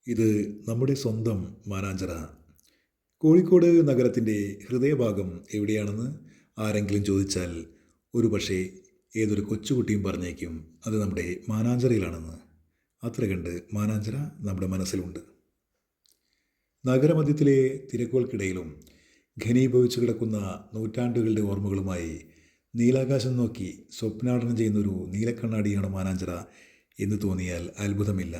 ഇത് നമ്മുടെ സ്വന്തം മാനാഞ്ചിറ. കോഴിക്കോട് നഗരത്തിൻ്റെ ഹൃദയഭാഗം എവിടെയാണെന്ന് ആരെങ്കിലും ചോദിച്ചാൽ ഒരു പക്ഷേ ഏതൊരു കൊച്ചുകുട്ടിയും പറഞ്ഞേക്കും അത് നമ്മുടെ മാനാഞ്ചിറയിലാണെന്ന്. അത്ര കണ്ട് മാനാഞ്ചിറ നമ്മുടെ മനസ്സിലുണ്ട്. നഗരമധ്യത്തിലെ തിരക്കുകൾക്കിടയിലും ഘനീഭവിച്ചു കിടക്കുന്ന നൂറ്റാണ്ടുകളുടെ ഓർമ്മകളുമായി നീലാകാശം നോക്കി സ്വപ്നാടനം ചെയ്യുന്നൊരു നീലക്കണ്ണാടിയാണ് മാനാഞ്ചിറ എന്ന് തോന്നിയാൽ അത്ഭുതമില്ല.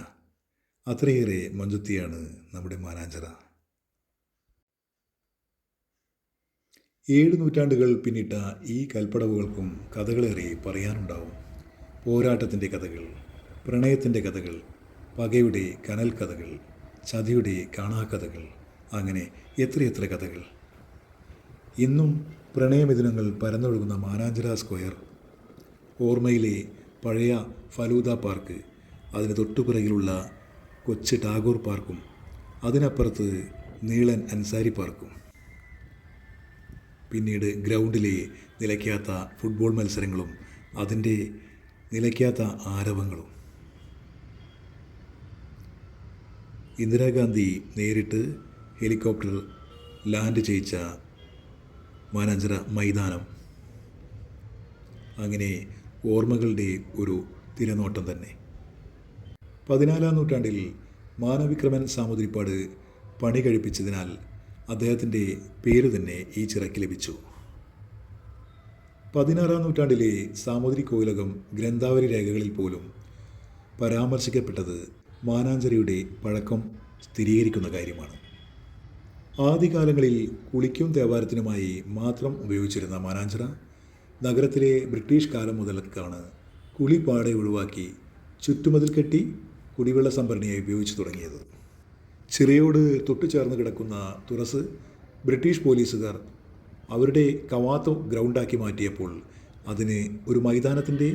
അത്രയേറെ മഞ്ചത്തിയാണ് നമ്മുടെ മാനാഞ്ചിറ. 7 നൂറ്റാണ്ടുകൾ പിന്നിട്ട ഈ കൽപ്പടവുകൾക്കും കഥകളേറെ പറയാനുണ്ടാവും. പോരാട്ടത്തിൻ്റെ കഥകൾ, പ്രണയത്തിൻ്റെ കഥകൾ, പകയുടെ കനൽ കഥകൾ, ചതിയുടെ കാണാക്കഥകൾ, അങ്ങനെ എത്രയെത്ര കഥകൾ. ഇന്നും പ്രണയമിഥുനങ്ങൾ പരന്നൊഴുകുന്ന മാനാഞ്ചിറ സ്ക്വയർ, ഓർമ്മയിലെ പഴയ ഫലൂദ പാർക്ക്, അതിന് തൊട്ടുപിറകിലുള്ള കൊച്ചു ടാഗോർ പാർക്കും അതിനപ്പുറത്ത് നീളൻ അൻസാരി പാർക്കും, പിന്നീട് ഗ്രൗണ്ടിലെ നിലയ്ക്കാത്ത ഫുട്ബോൾ മത്സരങ്ങളും അതിൻ്റെ നിലയ്ക്കാത്ത ആരവങ്ങളും. ഇന്ദിരാഗാന്ധി നേരിട്ട് ഹെലികോപ്റ്റർ ലാൻഡ് ചെയ്യിച്ച മാനാഞ്ചിറ മൈതാനം, അങ്ങനെ ഓർമ്മകളുടെ ഒരു തിരനോട്ടം തന്നെ. 14-ാം നൂറ്റാണ്ടിൽ മാനവിക്രമൻ സാമുദ്രിപ്പാട് പണി കഴിപ്പിച്ചതിനാൽ അദ്ദേഹത്തിൻ്റെ പേര് തന്നെ ഈ ചിറയ്ക്ക് ലഭിച്ചു. 16-ാം നൂറ്റാണ്ടിലെ സാമുദ്രി കോവിലകം ഗ്രന്ഥാവലി രേഖകളിൽ പോലും പരാമർശിക്കപ്പെട്ടത് മാനാഞ്ചിറയുടെ പഴക്കം സ്ഥിരീകരിക്കുന്ന കാര്യമാണ്. ആദ്യകാലങ്ങളിൽ കുളിക്കും തേവാരത്തിനുമായി മാത്രം ഉപയോഗിച്ചിരുന്ന മാനാഞ്ചിറ നഗരത്തിലെ ബ്രിട്ടീഷ് കാലം മുതൽക്കാണ് കുളിപ്പാടെ ഒഴിവാക്കി ചുറ്റുമതിൽ കെട്ടി കുടിവെള്ള സംഭരണിയായി ഉപയോഗിച്ചു തുടങ്ങിയത്. ചിറയോട് തൊട്ടുചേർന്ന് കിടക്കുന്ന തുറസ് ബ്രിട്ടീഷ് പോലീസുകാർ അവരുടെ കവാത്ത് ഗ്രൗണ്ടാക്കി മാറ്റിയപ്പോൾ അതിന് ഒരു മൈതാനത്തിൻ്റെ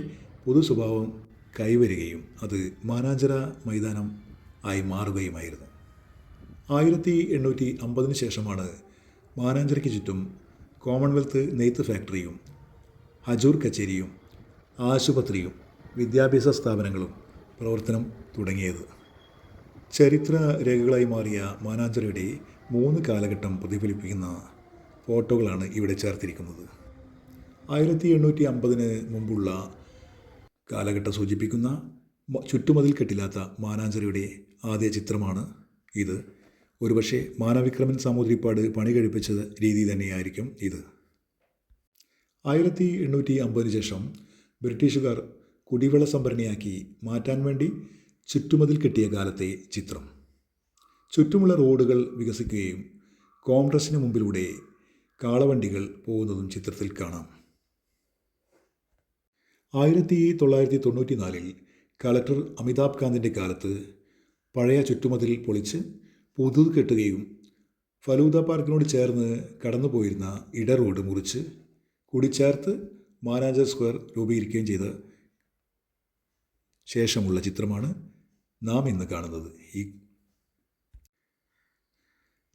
പൊതു സ്വഭാവം കൈവരികയും അത് മാനാഞ്ചിറ മൈതാനം ആയി മാറുകയുമായിരുന്നു. 1850 ശേഷമാണ് മാനാഞ്ചിറയ്ക്ക് ചുറ്റും കോമൺവെൽത്ത് നെയ്ത്ത് ഫാക്ടറിയും ഹജൂർ കച്ചേരിയും ആശുപത്രിയും വിദ്യാഭ്യാസ സ്ഥാപനങ്ങളും പ്രവർത്തനം തുടങ്ങിയത്. ചരിത്ര രേഖകളായി മാറിയ മാനാഞ്ചിറയുടെ 3 കാലഘട്ടം പ്രതിഫലിപ്പിക്കുന്ന ഫോട്ടോകളാണ് ഇവിടെ ചേർത്തിരിക്കുന്നത്. 1850 മുമ്പുള്ള കാലഘട്ടം സൂചിപ്പിക്കുന്ന ചുറ്റുമതിൽ കെട്ടില്ലാത്ത മാനാഞ്ചിറയുടെ ആദ്യ ചിത്രമാണ് ഇത്. ഒരുപക്ഷെ മാനവിക്രമൻ സാമുദ്രിപ്പാട് പണി കഴിപ്പിച്ച രീതി തന്നെയായിരിക്കും ഇത്. 1850 ശേഷം ബ്രിട്ടീഷുകാർ കുടിവെള്ള സംഭരണിയാക്കി മാറ്റാൻ വേണ്ടി ചുറ്റുമതിൽ കെട്ടിയ കാലത്തെ ചിത്രം. ചുറ്റുമുള്ള റോഡുകൾ വികസിക്കുകയും കോൺഗ്രസിന് മുമ്പിലൂടെ കാളവണ്ടികൾ പോകുന്നതും ചിത്രത്തിൽ കാണാം. 1994 കളക്ടർ അമിതാഭ് കാന്തിൻ്റെ കാലത്ത് പഴയ ചുറ്റുമതിൽ പൊളിച്ച് പുതുത് കെട്ടുകയും ഫലൂദ പാർക്കിനോട് ചേർന്ന് കടന്നുപോയിരുന്ന ഇട റോഡ് മുറിച്ച് കൂടിച്ചേർത്ത് മാനാഞ്ചിറ സ്ക്വയർ രൂപീകരിക്കുകയും ചെയ്ത ശേഷമുള്ള ചിത്രമാണ് നാം ഇന്ന് കാണുന്നത്. ഈ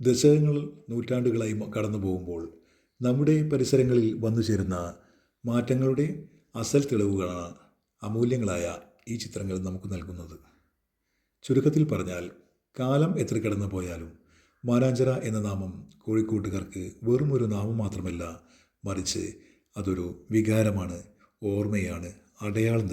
ദശകങ്ങൾ നൂറ്റാണ്ടുകളായി കടന്നു പോകുമ്പോൾ നമ്മുടെ പരിസരങ്ങളിൽ വന്നു ചേരുന്ന മാറ്റങ്ങളുടെ അസൽ തെളിവുകളാണ് അമൂല്യങ്ങളായ ഈ ചിത്രങ്ങൾ നമുക്ക് നൽകുന്നത്. ചുരുക്കത്തിൽ പറഞ്ഞാൽ കാലം എത്ര കടന്നു പോയാലും മാനാഞ്ചിറ എന്ന നാമം കോഴിക്കോട്ടുകാർക്ക് വെറും ഒരു നാമം മാത്രമല്ല, മറിച്ച് അതൊരു വികാരമാണ്, ഓർമ്മയാണ്, അടയാളം തന്നെ.